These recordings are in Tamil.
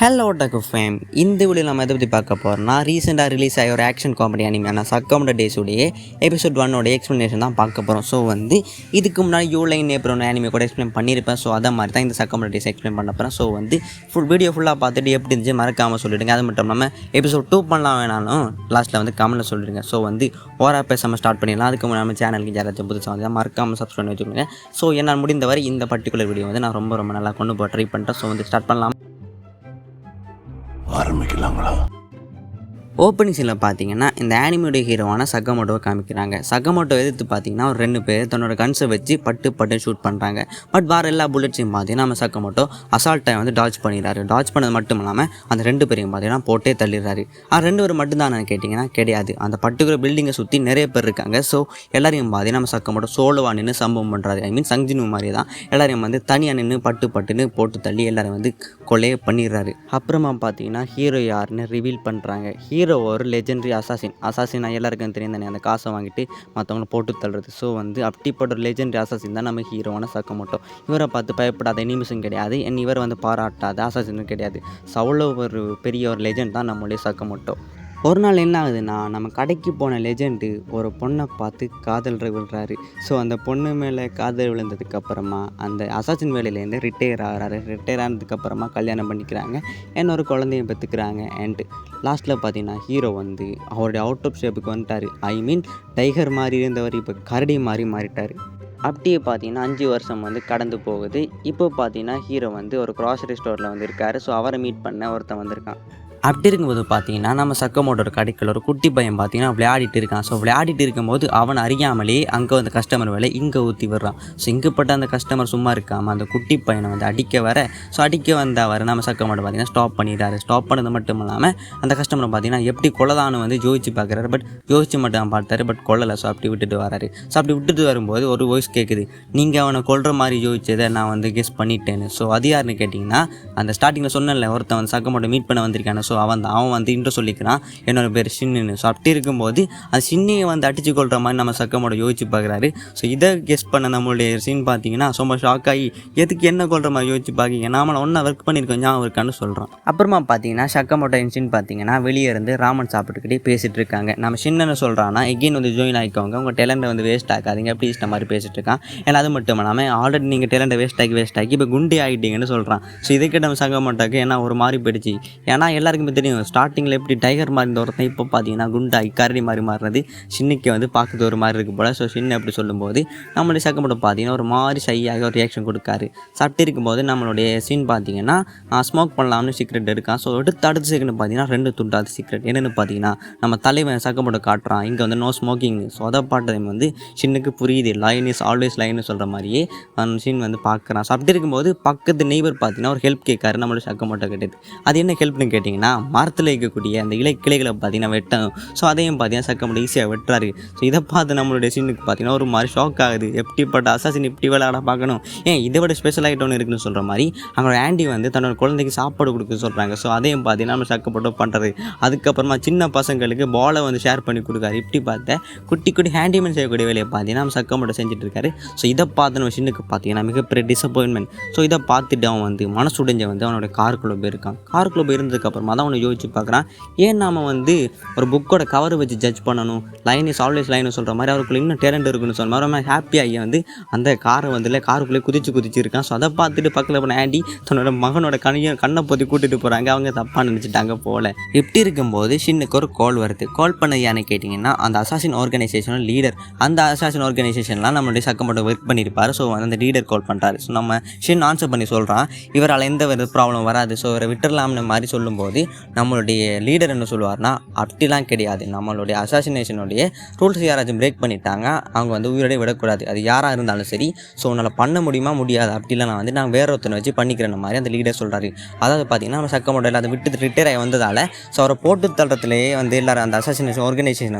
ஹலோ டக்கு ஃபேம். இந்த வீடியோ நம்ம எதை பற்றி பார்க்க போகிறோம்னா, ரீசெண்டாக ரிலீஸ் ஆகி ஒரு ஆக்ஷன் காமெடி அனிமையான சக்கமுட டேஸுடைய எபிசோட் 1 எக்ஸ்ப்ளனேஷன் தான் பார்க்க போகிறோம். ஸோ இதுக்கு முன்னாடி யூலைன் ஏப்ரல் அனிமே கூட எக்ஸ்பிளைன் பண்ணியிருப்பேன். ஸோ அதை மாதிரி தான் இந்த சக்கமுட டேஸ் எக்ஸ்பிளைன் பண்ண போகிறேன். ஸோ வீடியோ ஃபுல்லாக பார்த்துட்டு எப்படி இருந்துச்சு மறக்காமல் சொல்லிவிடுங்க. அது மட்டும் இல்லாமல் எபிசோட் 2 பண்ணலாம் வேணாலும் லாஸ்ட்டில் கமெண்ட்டில் சொல்லிடுங்க. ஸோ ஓரா பேசாமல் ஸ்டார்ட் பண்ணிடலாம். அதுக்கு முன்னாடி நம்ம சேனலுக்கு யாராச்சும் புதுசாக வந்து மறக்காமல் சப்ஸ்கிரைப் பண்ணி வச்சுக்கோங்க. ஸோ என்னால் முடிந்தவரை இந்த பர்டிகுலர் வீடியோ நான் ரொம்ப நல்லா கொண்டு போய் ட்ரை பண்ணிட்டேன். ஸோ ஸ்டார்ட் பண்ணலாம். ஆரம்பிக்கலாங்களா? ஓப்பனிங் சீனில் பார்த்தீங்கன்னா இந்த ஆனிமேடைய ஹீரோவான சக்கமோட்டோவை காமிக்கிறாங்க. சக்கமோட்டோ எதிர்த்து பார்த்தீங்கன்னா ஒரு 2 பேர் தன்னோட கன்ஸை வச்சு பட்டு ஷூட் பண்ணுறாங்க. பட் வேறு எல்லா புல்லட்ஸையும் பார்த்தீங்கன்னா நம்ம சக்கமோட்டோ அசால்ட்டாக டாச் பண்ணிடுறாரு. டாச் பண்ணது மட்டும் இல்லாமல் அந்த 2 பேரையும் பார்த்தீங்கன்னா போட்டே தள்ளிடுறாரு. 2 பேர் மட்டும்தான் நான் கேட்டிங்கன்னா கிடையாது. அந்த பர்டிகுலர் பில்டிங்கை சுற்றி நிறைய பேர் இருக்காங்க. ஸோ எல்லாரையும் பார்த்தீங்கன்னா நம்ம சக்கமோட்டோ சோலோவாக நின்று சம்பவம் பண்ணுறாரு. ஐ மீன் சங்ஜினு மாதிரி தான் எல்லாரையும் தனியாக நின்று பட்டுன்னு போட்டு தள்ளி எல்லாரும் கொலையே பண்ணிடுறாரு. அப்புறமா பார்த்தீங்கன்னா ஹீரோ யாருன்னு ரிவீல் பண்ணுறாங்க. ஹீரோ ஒரு லெஜெண்டரி அசாசின் எல்லாருக்கும் தெரியும் தானே, அந்த காசை வாங்கிட்டு மற்றவங்கள போட்டு தள்ளுறது. ஸோ அப்படிப்பட்ட ஒரு லெஜெண்டரி அசாசின் தான் நம்ம ஹீரோவான சக்கமோட்டோ. இவரை பார்த்து பயப்படாத எனிமிஸும் கிடையாது, இவர் பாராட்டாத அசாசினும் கிடையாது. ஸோ அவ்வளோ ஒரு பெரிய ஒரு லெஜெண்ட் தான் நம்மளுடைய சக்கமோட்டோ. ஒரு நாள் என்ன ஆகுதுன்னா, நம்ம கடைக்கு போன லெஜெண்டு ஒரு பொண்ணை பார்த்து காதல் விழுறாரு. ஸோ அந்த பொண்ணு மேலே காதல் விழுந்ததுக்கப்புறமா அந்த அசாசின் வேலையிலேருந்து ரிட்டையர் ஆகிறாரு. ரிட்டையர் ஆனதுக்கப்புறமா கல்யாணம் பண்ணிக்கிறாங்க, இன்னொரு குழந்தையும் பெற்றுக்கிறாங்க. அண்ட் லாஸ்ட்டில் பார்த்தீங்கன்னா ஹீரோ அவருடைய அவுட் ஆஃப் ஷேப்புக்கு வந்துட்டார். ஐ மீன் டைகர் மாதிரி இருந்தவர் இப்போ கரடி மாதிரி மாறிட்டார். அப்படியே பார்த்தீங்கன்னா 5 வருஷம் கடந்து போகுது. இப்போ பார்த்தீங்கன்னா ஹீரோ ஒரு க்ராசரி ஸ்டோரில் இருக்கார். ஸோ அவரை மீட் பண்ண ஒருத்தன் வந்திருக்கான். அப்படி இருக்கும்போது பார்த்தீங்கன்னா நம்ம சக்கமோட்டோட கடைக்குள்ள ஒரு குட்டி பையன் பார்த்தீங்கன்னா விளையாடிட்டு இருக்கான். ஸோ விளையாடிட்டு இருக்கும்போது அவன் அறியாமலே அங்கே கஸ்டமர் வேலை இங்கே ஊற்றி விடுறான். ஸோ இங்கேப்பட்ட அந்த கஸ்டமர் சும்மா இருக்காமல் அந்த குட்டி பையனை அடிக்க வர, ஸோ அடிக்க வந்தவர் நம்ம சக்கமோட்டோ பார்த்தீங்கன்னா ஸ்டாப் பண்ணிடுறாரு. ஸ்டாப் பண்ணது மட்டும் இல்லாமல் அந்த கஸ்டமரை பார்த்தீங்கன்னா எப்படி கொள்ளதான்னு யோசிச்சு பார்க்குறாரு. பட் யோசிச்சு மட்டும் பார்த்தாரு, பட் கொள்ளலை. ஸோ அப்படி விட்டுட்டு வராரு. ஸோ அப்படி விட்டுட்டு வரும்போது ஒரு வாய்ஸ் கேட்குது, நீங்கள் அவனை கொல்ற மாதிரி யோசிச்சதை நான் கெஸ் பண்ணிட்டேன்னு. ஸோ அது யாருன்னு கேட்டிங்கன்னா, அந்த ஸ்டார்டிங்கில் சொன்னல ஒருத்தன் சக்கமோட்டோ மீட் பண்ண வந்திருக்கானே. ஸோ அவன் இன்ட்ரோ சொல்லிக்கிறான், என்னோட பேர் ஷின்னு. ஸோ அப்படி இருக்கும்போது அந்த ஷின்னையை அடிச்சு கொள்கிற மாதிரி நம்ம சக்கமோட்டோ யோசிச்சு பார்க்குறாரு. ஸோ இதை கெஸ் பண்ண நம்மளுடைய சீன் பார்த்தீங்கன்னா ரொம்ப ஷாக் ஆகி, எதுக்கு என்ன கொள்கிற மாதிரி யோசிச்சு பார்க்கிங்க, நாம ஒன்றா ஒர்க் பண்ணியிருக்கோம் ஞாபகம் இருக்கான்னு சொல்கிறான். அப்புறமா பார்த்தீங்கன்னா சக்கமோட்டோ சீன் பார்த்தீங்கன்னா வெளியே இருந்து ராமன் சாப்பிட்டுக்கிட்டே பேசிகிட்டு இருக்காங்க. நம்ம ஷின்னு சொல்கிறான்னா, எகெயின் ஜாயின் ஆகிக்கோங்க, உங்கள் டேலண்ட்டை வேஸ்ட் ஆகாதீங்க ப்ளீஸ் இந்த மாதிரி பேசிகிட்டு இருக்கான். ஏன்னா அது மட்டும் இல்லாமல் ஆல்ரெடி நீங்கள் டேலண்ட்டை வேஸ்ட் ஆகி இப்போ குண்டி ஆகிட்டீங்கன்னு சொல்கிறான். ஸோ இதுக்கிட்ட நம்ம சக்கமோட்டோக்கு ஏன்னா ஒரு மாதிரி போயிடுச்சு. ஏன்னா எல்லாருக்குமே தெரியும் ஸ்டார்டிங்கில் எப்படி டைகர் மாதிரி இருந்த ஒருத்தன் இப்போ பார்த்தீங்கன்னா குண்டாகி கரடி மாதிரி மாறினது ஷின்னுக்கு பார்க்குறது ஒரு மாதிரி இருக்குது போல். ஸோ ஷின்னு எப்படி சொல்லும்போது நம்மளுடைய சக்கமோட்டோ பார்த்தீங்கன்னா ஒரு மாதிரி ஷையாக ஒரு ரியாக்ஷன் கொடுக்காரு. சாப்பிட்டு இருக்கும்போது நம்மளுடைய சீன் பார்த்தீங்கன்னா ஸ்மோக் பண்ணலாம்னு சீக்ரெட் எடுக்கான். ஸோ அடுத்த செகண்ட் பார்த்தீங்கன்னா 2 துண்டாது சீக்ரெட் என்னென்னு பார்த்தீங்கன்னா நம்ம தலைவன் சக்கமோட்டோ காட்டுறான், இங்கே நோ ஸ்மோக்கிங். ஸோ அதை பாட்டதை ஷின்னுக்கு புரியுது, லைன் இஸ் ஆல்வேஸ் லைன்னு சொல்கிற மாதிரியே ஷின் பார்க்குறான். ஸோ அப்படி இருக்கும்போது பக்கத்து நெய்பர் பார்த்தீங்கன்னா ஒரு ஹெல்ப் கேட்காரு நம்மளுடைய சக்கமோட்டோ கேட்டது. அது என்ன ஹெல்ப்னு கேட்டிங்கன்னா, மரத்தில் இருக்கக்கூடிய அந்த கிளைகளை பார்த்தீங்கன்னா வெட்டணும். ஸோ அதையும் பார்த்தீங்கன்னா சக்கமோட்டோ ஈஸியாக வெட்டுறாரு. ஸோ இதை பார்த்து நம்மளுடைய சீனுக்கு பார்த்தீங்கன்னா ஒரு மாதிரி ஷாக் ஆகுது, எப்படிப்பட்ட அசாசின் இப்படி விளையாட பார்க்கணும், இதை விட ஸ்பெஷல் ஐட்டம் இருக்குன்னு சொல்கிற மாதிரி அவங்களோட ஆண்டி தன்னோட குழந்தைக்கு சாப்பாடு கொடுக்க சொல்கிறாங்க. ஸோ அதையும் பார்த்தீங்கன்னா நம்ம சக்கப்போட்டோ பண்ணுறது. அதுக்கப்புறமா சின்ன பசங்களுக்கு பாலை ஷேர் பண்ணி கொடுக்காரு. இப்படி பார்த்த குட்டி ஹேண்டிமேன் செய்யக்கூடிய வேலையை பார்த்தீங்கன்னா நம்ம சக்கமோட்டோ செஞ்சுட்டு இருக்காரு. ஸோ இதை பார்த்து நம்ம சின்னுக்கு பார்த்தீங்கன்னா மிகப்பெரிய டிசப்பாயின்மெண்ட். ஸோ இதை பார்த்துட்டு அவன் மனசுடைஞ்ச அவனோட காருக்குள்ளே போயிருக்கான். காருக்குள்ளே போயிருந்ததுக்கப்புறமா தான் அவனை யோசிச்சு பார்க்குறான், ஏன் நாம் ஒரு புக்கோட கவர் வச்சு ஜட்ஜ் பண்ணணும், லைன் இஸ் ஆல்வேஸ் லைன்னு சொல்கிற மாதிரி அவருக்குள்ள இன்னும் டேலண்ட் இருக்குன்னு சொல்ல மாதிரி ரொம்ப ஹாப்பியாகி அந்த காரை காருக்குள்ளே குதிச்சு இருக்கான். ஸோ அதை பார்த்துட்டு பக்கத்தில் போன ஆண்டி தன்னோட மகனோட கண்ணை பொத்தி கூட்டிகிட்டு போகிறாங்க. அவங்க தப்பாக நினச்சிட்டாங்க போல். இப்படி இருக்கும்போது ஷின்னுக்கு ஒரு கால் வருது. கால் பண்ணது யான்னு கேட்டிங்கன்னா, அந்த அசாசின் ஆர்கனைசேஷனோட லீடர். அந்த அசாசின் ஆர்கனைசேஷன்லாம் நம்மளுடைய சக்கமோட்டோ ஒர்க் பண்ணியிருப்பார். ஸோ அந்த லீடர் கால் பண்ணுறாரு. ஸோ நம்ம ஷின் ஆன்சர் பண்ணி சொல்கிறான், இவரால் எந்த ஒரு ப்ராப்ளம் வராது, ஸோ இவரை விட்டுடலாம்னு மாதிரி சொல்லும்போது நம்மளுடைய லீடர் என்ன சொல்லுவார்னா, அப்படிலாம் கிடையாது, நம்மளுடைய அசாசினேஷனுடைய ரூல்ஸ் யாராச்சும் பிரேக் பண்ணிட்டாங்க, அவங்க உயிரோட விடக்கூடாது, அது யாராக இருந்தாலும் சரி. ஸோ உன்னால் பண்ண முடியுமா முடியாது, அப்படிலாம் நான் வேற ஒருத்தனை வச்சு பண்ணிக்கிற மாதிரி அந்த லீடர் சொல்கிறாரு. அதாவது பார்த்தீங்கன்னா நம்ம சக்கமோட்டோ அதை விட்டு ரிட்டையர் ஆகி வந்ததால் ஸோ அவரை போட்டு தள்ளுறதுலேயே எல்லாரும் அந்த அசாசினேஷன் ஆர்கனைசேஷன்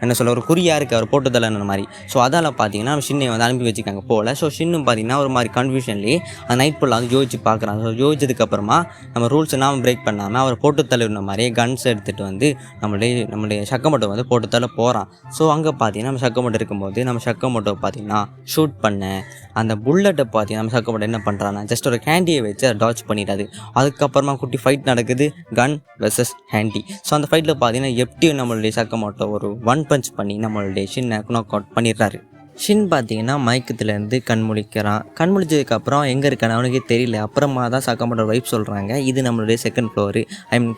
என்ன சொல்ல ஒரு குறியாக இருக்குது அவர் போட்டு தள்ளன மாதிரி. ஸோ அதால் பார்த்தீங்கன்னா நம்ம ஷின்னை அனுப்பி வச்சுக்காங்க போல். ஸோ ஷின்னும் பார்த்தீங்கன்னா ஒரு மாதிரி கன்ஃபியூஷன்லேயே அந்த நைட் ஃபுல்லாக யோசிச்சு பார்க்குறான். ஸோ யோசிச்சதுக்கப்புறமா நம்ம ரூல்ஸ் நாம் பிரேக் பண்ணாமல் அவர் அவர் போட்டு தள்ளுன மாதிரியே கன்ஸ் எடுத்துகிட்டு வந்து நம்மளுடைய சக்கமோட்டோ வந்து போட்டு தள்ள போகிறான். ஸோ அங்கே பார்த்தீங்கன்னா நம்ம சக்கமோட்டோ இருக்கும்போது நம்ம சக்கமோட்டோ பார்த்தீங்கன்னா ஷூட் பண்ண அந்த புல்லட்டை பார்த்தீங்கன்னா நம்ம சக்கமோட்டோ என்ன பண்ணுறான்னா ஜஸ்ட் ஒரு ஹேண்டியை வச்சு அதை டாச் பண்ணிடாது. அதுக்கப்புறமா குட்டி ஃபைட் நடக்குது, கன் வெர்சஸ் ஹேண்டி. ஸோ அந்த ஃபைட்டில் பார்த்தீங்கன்னா எப்படியும் நம்மளுடைய சக்கமோட்டோ ஒரு 1 பஞ்ச் பண்ணி நம்மளுடைய ஷின்னை நாக் அவுட் பண்ணிடுறாரு. ஷின் பார்த்தீங்கன்னா மயக்கத்துலேருந்து கண் முழிக்கிறான். கண் முழிச்சதுக்கப்புறம் எங்கே இருக்கான்னு அவனுக்கே தெரியல. அப்புறமா தான் சக்கமோட்டோ வைஃப் சொல்கிறாங்க, இது நம்மளுடைய செகண்ட் ஃப்ளோரு,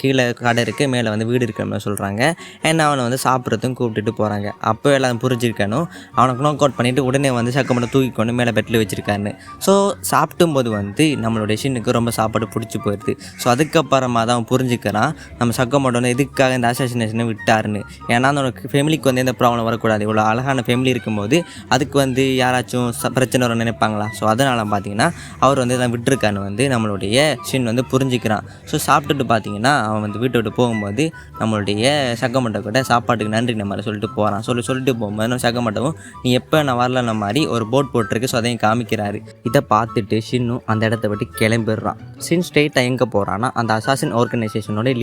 கீழே கடை இருக்குது, மேலே வந்து வீடு இருக்கிற மாதிரி சொல்கிறாங்க. அண்ட் அவனை வந்து சாப்பிட்றதும் கூப்பிட்டுட்டு போகிறாங்க. அப்போ எல்லாம் புரிஞ்சிருக்கானோ அவனுக்கு நாக் அவுட் பண்ணிவிட்டு உடனே வந்து சக்கமோட்டோ தூக்கி கொண்டு மேலே பெட்டில் வச்சுருக்காருன்னு. ஸோ சாப்பிடும்போது வந்து நம்மளுடைய ஷின்னுக்கு ரொம்ப சாப்பாடு பிடிச்சி போயிடுது. ஸோ அதுக்கப்புறமா தான் அவன் புரிஞ்சுக்கிறான் நம்ம சக்கமோட்டோன்னு எதுக்காக இந்த அசாசினேஷனை விட்டாருன்னு. ஏன்னா அந்த ஃபேமிலிக்கு வந்து எந்த ப்ராப்ளம் வரக்கூடாது. இவ்வளோ அழகான ஃபேமிலி இருக்கும்போது அதுக்கு வந்து யாராச்சும் பிரச்சனை வர நினைப்பாங்களா? ஸோ அதனால் பார்த்தீங்கன்னா அவர் வந்து இதெல்லாம் விட்டுருக்கான்னு வந்து நம்மளுடைய ஷின் வந்து புரிஞ்சுக்கிறான். ஸோ சாப்பிட்டுட்டு பார்த்தீங்கன்னா அவன் வந்து வீட்டை விட்டு போகும்போது நம்மளுடைய சக்கமோட்டோ கூட சாப்பாட்டுக்கு நன்றி மாதிரி சொல்லிட்டு போகிறான். சொல்லிட்டு போகும்போது நம்ம சக்கமோட்டோவும் நீ எப்போ நான் வரலன்ன மாதிரி ஒரு போட் போட்டிருக்கு. ஸோ அதையும் காமிக்கிறாரு. இதை பார்த்துட்டு ஷின்னும் அந்த இடத்த விட்டு கிளம்பிடுறான். ஷின் ஸ்ட்ரெயிட்டாக எங்கே போகிறான்னா அந்த அசாசின் ஆர்கனைசேஷனோட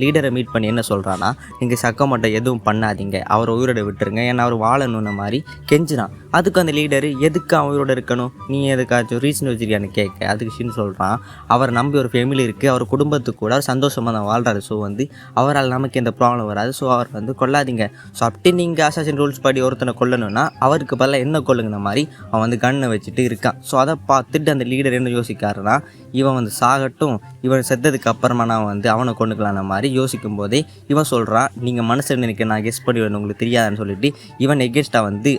லீடரை மீட் பண்ணி என்ன சொல்கிறான்னா, நீங்கள் சக்கமோட்டோ எதுவும் பண்ணாதீங்க, அவர் உயிரோட விட்டுருங்க, ஏன்னா அவர் வாழணும்ன மாதிரி கெஞ்சினான். அதுக்கு அந்த லீடரு எதுக்கு அவரோட இருக்கணும், நீ எதுக்காச்சும் ரீசன் வச்சிருக்கியான்னு கேட்க அதுக்கு ஷின் சொல்கிறான், அவரை நம்பி ஒரு ஃபேமிலி இருக்குது, அவர் குடும்பத்துக்கு கூட அவர் சந்தோஷமாக தான் வாழ்கிறாரு. ஸோ வந்து அவரால் நமக்கு எந்த ப்ராப்ளம் வராது. ஸோ அவர் வந்து கொல்லாதீங்க. ஸோ அப்படி நீங்கள் அசாசின் ரூல்ஸ் படி ஒருத்தனை கொல்லணும்னா அவருக்கு பதிலாக என்ன கொல்லுங்கிற மாதிரி அவன் வந்து கண்ணை வச்சுட்டு இருக்கான். ஸோ அதை பார்த்துட்டு அந்த லீடர் என்ன யோசிக்காருன்னா, இவன் வந்து சாகட்டும், இவன் செத்ததுக்கு அப்புறமா நான் வந்து அவனை கொண்டுக்கலான மாதிரி யோசிக்கும் போதே இவன் சொல்கிறான், நீங்கள் மனசில் நினைக்க நான் கெஸ் பண்ணி வரணும், உங்களுக்கு தெரியாதுன்னு சொல்லிட்டு இவன் எகென்ஸ்டாக வந்து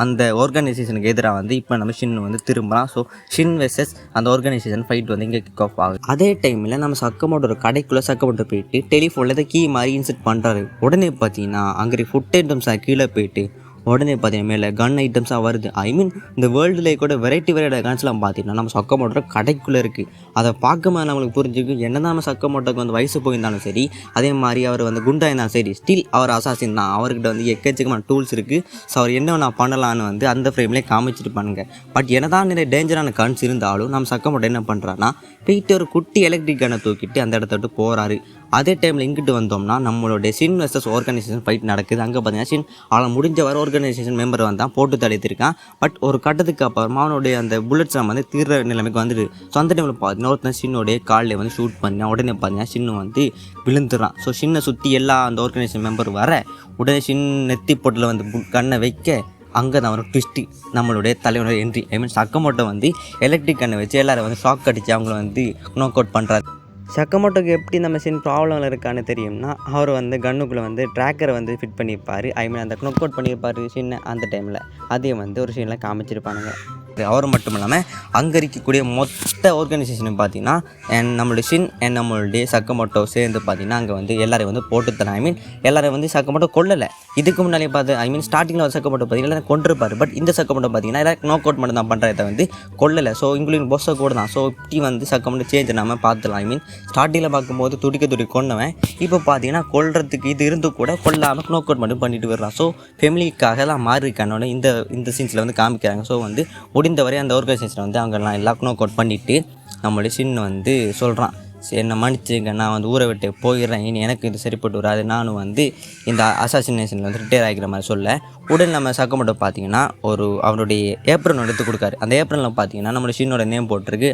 அந்த ஆர்கனைசேஷனுக்கு எதிராக வந்து இப்போ நம்ம ஷின் வந்து திரும்பலாம். ஸோ ஷின் வெர்சஸ் அந்த ஆர்கனைசேஷன் ஃபைட் வந்து இங்கே கிக் ஆஃப் ஆகுது. அதே டைமில் நம்ம சக்கமோட்டோ ஒரு கடைக்குள்ளே சக்கமோட்டோ போயிட்டு டெலிஃபோனில் கீ மாதிரி இன்செர்ட் பண்ணுறாரு. உடனே பார்த்தீங்கன்னா அங்கே ஃபுட் ஐட்டம்ஸாக கீழே போயிட்டு உடனே பார்த்தீங்கன்னா மேலே கன் ஐட்டம்ஸாக வருது. இந்த வேர்ல்டுலேயே கூட வெரைட்டி கன்ஸ்லாம் பார்த்தீங்கன்னா நம்ம சக்கமோட்டோ கடைக்குள்ளே இருக்குது. அதை பார்க்கும்போது நம்மளுக்கு புரிஞ்சுக்கு என்ன தான் நம்ம சக்கமோட்டோக்கு வந்து வயசு போயிருந்தாலும் சரி, அதே மாதிரி அவர் வந்து குண்டா இருந்தாலும் சரி, ஸ்டில் அவர் அசாசின் தான். அவர்கிட்ட வந்து எக்கச்சக்கமான டூல்ஸ் இருக்குது. ஸோ அவர் என்ன நான் பண்ணலான்னு வந்து அந்த ஃப்ரேம்லேயே காமிச்சிட்டு பண்ணுங்க. பட் என்ன தான் நிறைய டேஞ்சரான கன்ஸ் இருந்தாலும் நம்ம சக்கமோட்டோ என்ன பண்ணுறான்னா போயிட்டு ஒரு குட்டி எலக்ட்ரிக் கன்னை தூக்கிட்டு அந்த இடத்த விட்டு போகிறாரு. அதே டைமில் இங்கிட்டு வந்தோம்னா நம்மளுடைய ஷின் வெர்சஸ் ஆர்கனைசேஷன் ஃபைட் நடக்குது. அங்கே பார்த்தீங்கன்னா ஷின் அவனை முடிஞ்ச வர ஆர்கனைசேஷன் மெம்பர் வந்தான் போட்டு தடுத்திருக்கான். பட் ஒரு கட்டத்துக்கு அப்புறமா அவனுடைய அந்த புல்லட்ஸ் வந்து தீர்ற நிலைமைக்கு வந்துடுது. ஸோ அந்த டைமில் பார்த்தீங்கன்னா ஒருத்தன் ஷின்னோடைய காலில் வந்து ஷூட் பண்ணி உடனே பார்த்தீங்கன்னா ஷின்னு வந்து விழுந்துடுறான். ஸோ ஷின்னை சுற்றி எல்லா அந்த ஆர்கனைசேஷன் மெம்பர் வர உடனே ஷின் நெத்தி பொட்டில் வந்து கண்ணை வைக்க அங்கே தான் ஒரு ட்விஸ்ட்டு நம்மளுடைய தலைவனோட என்ட்ரி. சக்கமோட்டோ வந்து எலக்ட்ரிக் கண்ணை வச்சு எல்லோரும் வந்து ஷாக் அடித்து அவங்கள வந்து நாக் அவுட் பண்ணுறாரு. சக்கமோட்டோக்கு எப்படி நம்ம ஷின் ப்ராப்ளம் இருக்கான்னு தெரியும்னா அவர் வந்து கன்னுக்குள்ளே வந்து ட்ராக்கரை வந்து ஃபிட் பண்ணியிருப்பார். அந்த நாக் அவுட் பண்ணியிருப்பார் ஷின்னை. அந்த டைமில் அதையும் வந்து ஒரு ஷீனில் காமிச்சிருப்பானுங்க. அவர் மட்டும் இல்லாமல் அங்கே இருக்கக்கூடிய மொத்த ஆர்கனைசேஷன் பார்த்தீங்கன்னா நம்மளுடைய ஷின் அண்ட் நம்மளுடைய சக்கமோட்டோ சேர்ந்து பார்த்தீங்கன்னா அங்கே வந்து எல்லோரும் வந்து போட்டு தரேன். எல்லோரும் வந்து சக்கமோட்டோ கொல்லலை. இதுக்கு முன்னாலே பார்த்து ஸ்டார்டிங்கில் ஒரு சக்கமோட்டோ பார்த்தீங்கன்னா கொண்டிருப்பார். பட் இந்த சக்கமோட்டோ பார்த்தீங்கன்னா எல்லாரும் நாக் அவுட் மட்டும் தான் பண்ணுறத வந்து கொல்லலை. ஸோ இன்க்ளூடிங் பொஸ்ஸை கூட தான். ஸோ இப்படி வந்து சக்கமோட்டோ சேஞ்ச் நம்ம பார்த்துலாம். ஸ்டார்டிங்கில் பார்க்கும்போது துடிக்க கொண்டவன் இப்போ பார்த்தீங்கன்னா கொல்றதுக்கு இது இருந்து கூட கொல்லாமல் நாக் அவுட் மட்டும் பண்ணிட்டு வர்றான். ஸோ ஃபேமிலிக்காக எல்லாம் மாறி இருக்கானோட இந்த சீன்ஸில் வந்து காமிக்கிறாங்க. ஸோ வந்து முடிந்தவரை அந்த ஆர்கனைசேஷன் வந்து அங்கெல்லாம் எல்லாருக்கும் நாக் அவுட் பண்ணிவிட்டு நம்மளுடைய ஷின் வந்து சொல்கிறான், சரி என்னை மன்னிச்சுங்க, நான் வந்து ஊரை விட்டு போயிடுறேன், இனி எனக்கு இது சரிப்பட்டு வராது, நானும் வந்து இந்த அசாசினேஷனில் வந்து ரிட்டையர் ஆகிக்கிற மாதிரி சொல்ல உடனே நம்ம சக்கமோட்டோ பார்த்தீங்கன்னா அவருடைய ஏப்ரன் எடுத்து கொடுக்காரு. அந்த ஏப்ரனில் பார்த்தீங்கன்னா நம்மளுடைய ஷின்னோட நேம் போட்டிருக்கு.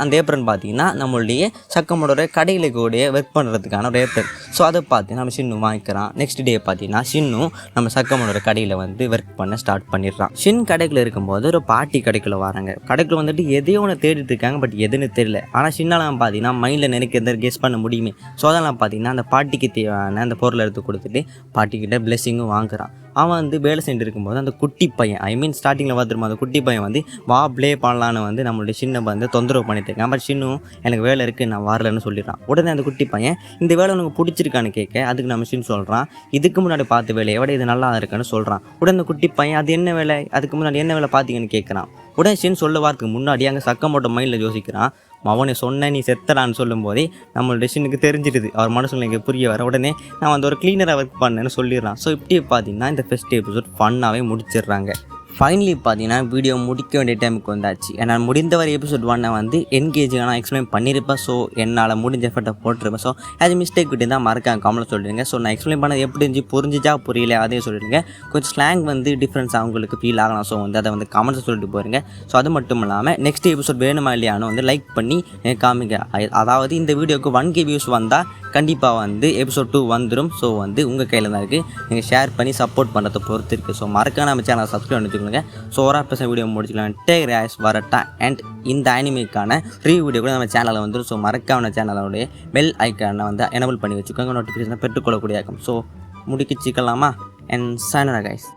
அந்த ஏப்ரன் பார்த்தீங்கன்னா நம்மளுடைய சக்கமோட்டோட கடையில் கூட ஒர்க் பண்ணுறதுக்கான ஒரு ஏப்ரன். ஸோ அதை பார்த்து நம்ம ஷின்னு வாங்கிக்கிறான். நெக்ஸ்ட் டே பார்த்தீங்கன்னா ஷின்னும் நம்ம சக்கமோட்டோட கடையில் வந்து ஒர்க் பண்ண ஸ்டார்ட் பண்ணிடுறான். ஷின் கடைக்குள்ள இருக்கும்போது ஒரு பாட்டி கடைக்குள்ளே வராங்க. கடைக்குள்ள வந்துட்டு எதையோ ஒன்று தேடிட்டு இருக்காங்க. பட் எதுன்னு தெரியல. ஆனால் ஷின்னெல்லாம் பார்த்தீங்கன்னா மைண்டில் நினைக்க எந்த கெஸ் பண்ண முடியுமே. ஸோ அதெல்லாம் பார்த்தீங்கன்னா அந்த பாட்டிக்கு தேவையான அந்த பொருளை எடுத்து கொடுத்துட்டு பாட்டிக்கிட்ட பிளெஸிங்கும் வாங்குறான். அவன் வந்து வேலை செஞ்சு இருக்கும்போது அந்த குட்டி பையன் ஸ்டார்டிங்கில் பார்த்துருமா அந்த குட்டி பையன் வந்து வா ப்ளே பண்ணலான்னு வந்து நம்மளுடைய ஷின்னை வந்து தொந்தரவு பண்ணிட்டு இருக்கான். பட் ஷின்னும் எனக்கு வேலை இருக்குது நான் வரலன்னு சொல்லிடுறான். உடனே அந்த குட்டி பையன் இந்த வேலை உனக்கு பிடிச்சிருக்கான்னு கேட்க அதுக்கு நம்ம ஷின் சொல்கிறான், இதுக்கு முன்னாடி பார்த்த வேலையை விட இது நல்லா இருக்குன்னு சொல்கிறான். உடனே அந்த குட்டி பையன் அது என்ன வேலை, அதுக்கு முன்னாடி என்ன வேலை பார்த்தீங்கன்னு கேட்குறான். உடனே ஷின் சொல்ல வாரத்துக்கு முன்னாடி அங்கே சக்கமோட்டோ மைண்டில் யோசிக்கிறான், அவனை சொன்ன நீ செத்தடான்னு சொல்லும் போதே நம்மளோட ஷின்னுக்கு தெரிஞ்சிடுது. அவர் மனசில் எனக்கு புரிய வர உடனே நான் வந்து ஒரு கிளீனராக ஒர்க் பண்ணேன்னு சொல்லிடுறான். ஸோ இப்படி பார்த்தீங்கன்னா இந்த ஃபர்ஸ்ட் எபிசோட் ஃபன்னாகவே முடிச்சிடுறாங்க. ஃபைனலி பார்த்தீங்கன்னா வீடியோ முடிக்க வேண்டிய டைமுக்கு வந்தாச்சு. நான் முடிந்தவரை எபிசோட் 1 வந்து என்கேஜிங்காக நான் எக்ஸ்பிளைன் பண்ணியிருப்பேன். ஸோ என்னால் முடிஞ்ச எஃபர்ட்டை போட்டிருப்பேன். ஸோ அது மிஸ்டேக் விட்டு தான் மறக்காம கமெண்ட்ல சொல்லிடுங்க. ஸோ நான் எக்ஸ்பிளைன் பண்ணது எப்படி இருந்துச்சு, புரிஞ்சிச்சா புரியல அதையும் சொல்லிடுங்க. கொஞ்சம் ஸ்லாங் வந்து டிஃப்ரென்ஸ் அவங்களுக்கு ஃபீல் ஆகலாம். ஸோ வந்து அதை வந்து கமெண்ட்ஸை சொல்லிட்டு போயிருங்க. ஸோ அது மட்டும் இல்லாமல் நெக்ஸ்ட் எபிசோட் வேணுமா இல்லையானு வந்து லைக் பண்ணி காமிங்க. அதாவது இந்த வீடியோக்கு 1K வியூஸ் வந்தால் கண்டிப்பாக வந்து எபிசோட் 2 வந்துடும். ஸோ வந்து உங்கள் கையில் தான் இருக்குது. நீங்கள் ஷேர் பண்ணி சப்போர்ட் பண்ணுறதை பொறுத்து இருக்குது. ஸோ மறக்காம நம்ம சேனலை சப்ஸ்கிரைப் பண்ணி வச்சுக்கோங்க. ஸோ ஒரு பேச வீடியோ முடிச்சுக்கலாம். டேக் ரேஸ் வரட்டா அண்ட் இந்த அனிமேக்கான ரிவ்யூ வீடியோ கூட நம்ம சேனலில் வந்துடும். ஸோ மறக்காம சேனலோடைய பெல் ஐக்கானை வந்து எனபிள் பண்ணி வச்சுக்கோங்க. நோட்டிஃபிகேஷனை பெற்றுக்கொள்ளக்கூடிய இருக்கும். ஸோ முடிக்க சிக்கலாமா அண்ட் சைனரா கைஸ்.